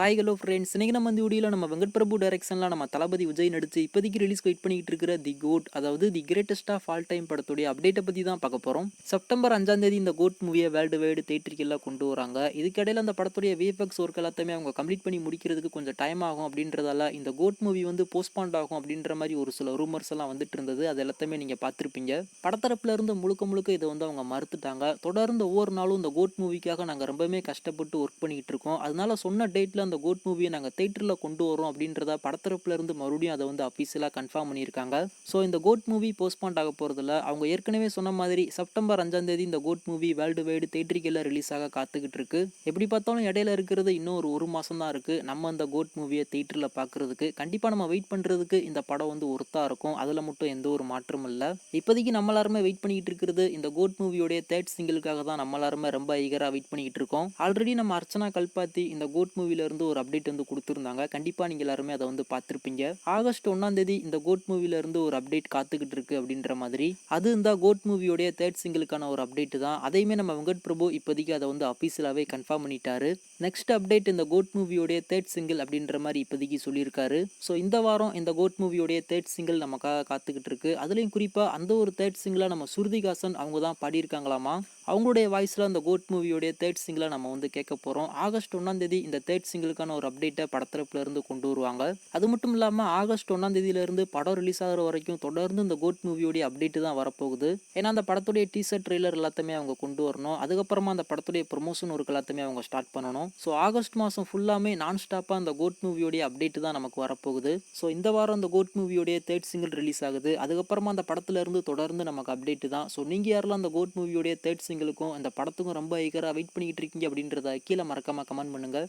Hi hello friends, இன்னைக்கு நம்ம இந்த வீடியோவில் நம்ம வெங்கட் பிரபு டைரக்ஷனில் நம்ம தளபதி விஜய் நடிச்சு இப்போதைக்கு ரிலீஸ் வெயிட் பண்ணிட்டு இருக்கிற தி கோட், அதாவது the greatest of all time படத்துடைய அப்டேட்டை பற்றி தான் பார்க்க போகிறோம். செப்டம்பர் 5ஆம் தேதி இந்த கோட் மூவியை வேர்ல்டு வைடு தேட்டருக்கெல்லாம் கொண்டு வராங்க. இதுக்கிடையில் அந்த படத்துடைய விஎஃப்எக்ஸ் ஒர்க் எல்லாத்தையுமே அவங்க கம்ப்ளீட் பண்ணி முடிக்கிறதுக்கு கொஞ்சம் டைம் ஆகும். அப்படின்றதால இந்த கோட் மூவி வந்து போஸ்ட்பாண்ட் ஆகும் அப்படின்ற மாதிரி ஒரு சில ரூமர்ஸ் எல்லாம் வந்துட்டு இருந்தது. அது எல்லாத்தையுமே நீங்கள் பார்த்துருப்பீங்க. படத்தரப்புல இருந்து முழுக்க முழுக்க இதை வந்து அவங்க மறுத்துட்டாங்க. தொடர்ந்து ஒவ்வொரு நாளும் இந்த கோட் மூவிக்காக நாங்கள் ரொம்பவே கஷ்டப்பட்டு ஒர்க் பண்ணிக்கிட்டு இருக்கோம். அதனால சொன்ன டேட்டில் அந்த கோட் மூவியை நாங்கள் தேட்டரில் கொண்டு வரோம் அப்படின்றத படத்தரப்புல இருந்து மறுபடியும் அதை வந்து அஃபீஷியலாக கன்ஃபார்ம் பண்ணியிருக்காங்க. ஸோ இந்த கோட் மூவி போஸ்ட்பாண்ட் ஆக போகிறதில்ல. அவங்க ஏற்கனவே சொன்ன மாதிரி செப்டம்பர் 5ஆம் தேதி இந்த கோட் மூவி வேர்ல்டு வைடு தேட்டருக்கெல்லாம் ரிலீஸ் ஆக காத்துக்கிட்டு இருக்கு. எப்படி பார்த்தாலும் இடையில இருக்கிறது இன்னும் ஒரு மாதம் தான் இருக்குது நம்ம அந்த கோட் மூவியை தேட்டரில் பார்க்குறதுக்கு. கண்டிப்பாக நம்ம வெயிட் பண்ணுறதுக்கு இந்த படம் வந்து ஒர்த்தாக இருக்கும். அதில் மட்டும் எந்த ஒரு மாற்றமும் இல்லை. இப்போதைக்கு நம்ம எல்லாருமே வெயிட் பண்ணிக்கிட்டு இருக்கிறது இந்த கோட் மூவியோடைய தேர்ட் சிங்கிளுக்காக தான். நம்ம எல்லாருமே ரொம்ப ஈகராக வெயிட் பண்ணிக்கிட்டு இருக்கோம். ஆல்ரெடி நம்ம அர்ச்சனா கல்பாத்தி இந்த கோட் மூவில இருந்து ஒரு அப்டேட் வந்து கொடுத்துருந்தாங்க. கண்டிப்பா நீங்க எல்லாருமே அதை வந்து பார்த்துருப்பீங்க. ஆகஸ்ட் 1ஆம் தேதி இந்த கோட் மூவில இருந்து ஒரு அப்டேட் காத்துக்கிட்டு இருக்கு அப்படின்ற மாதிரி. அது இந்த கோட் மூவியோடைய தேர்ட் சிங்கிளுக்கான ஒரு அப்டேட் தான். அதையுமே நம்ம வெங்கட் பிரபு இப்போதைக்கு அதை வந்து அஃபீஷியலாகவே கன்ஃபார்ம் பண்ணிட்டாரு. நெக்ஸ்ட் அப்டேட் இந்த கோட் மூவியோடைய தேர்ட் சிங்கிள் அப்படின்ற மாதிரி இப்போதைக்கு சொல்லியிருக்காரு. ஸோ இந்த வாரம் இந்த கோட் மூவியோடைய தேர்ட் சிங்கிள் நமக்காக காத்துக்கிட்டு இருக்கு. அதுலேயும் குறிப்பாக அந்த ஒரு தேர்ட் சிங்கிளாக நம்ம ஸ்ருதிஹாசன் அவங்க தான் பாடியிருக்காங்களாமா. அவங்களுடைய வாய்ஸில் அந்த கோட் மூவியோடைய தேர்ட் சிங்கிளை நம்ம வந்து கேட்க போகிறோம். ஆகஸ்ட் 1ஆம் தேதி இந்த தேர்ட் சிங்கிளுக்கான ஒரு அப்டேட்டை படத்தரப்புல இருந்து கொண்டு வருவாங்க. அது மட்டும் இல்லாமல் ஆகஸ்ட் 1ஆம் தேதியிலிருந்து படம் ரிலீஸ் ஆகிற வரைக்கும் தொடர்ந்து இந்த கோட் மூவியோடைய அப்டேட்டு தான் வரப்போகுது. ஏன்னா அந்த படத்துடைய டீசர் ட்ரெய்லர் எல்லாத்தையுமே அவங்க கொண்டு வரணும். அதுக்கப்புறமா அந்த படத்துடைய ப்ரொமோஷன் ஒர்க் எல்லாத்தையுமே அவங்க ஸ்டார்ட் பண்ணணும். ஸோ ஆகஸ்ட் மாதம் ஃபுல்லாமே நான் ஸ்டாப்பாக அந்த கோட் மூவியோடைய அப்டேட்டு தான் நமக்கு வரப்போகுது. ஸோ இந்த வாரம் அந்த கோட் மூவியோடைய தேர்ட் சிங்கிள் ரிலீஸ் ஆகுது. அதுக்கப்புறமா அந்த படத்துல இருந்து தொடர்ந்து நமக்கு அப்டேட்டு தான். ஸோ நீங்கள் யாரெல்லாம் அந்த கோட் மூவியோடைய தேர்ட் சிங்கிளுக்கும் அந்த படத்துக்கும் ரொம்ப ஈகராக வெயிட் பண்ணிக்கிட்டு இருக்கீங்க அப்படின்றத கீழே மறக்காம கமெண்ட் பண்ணுங்க.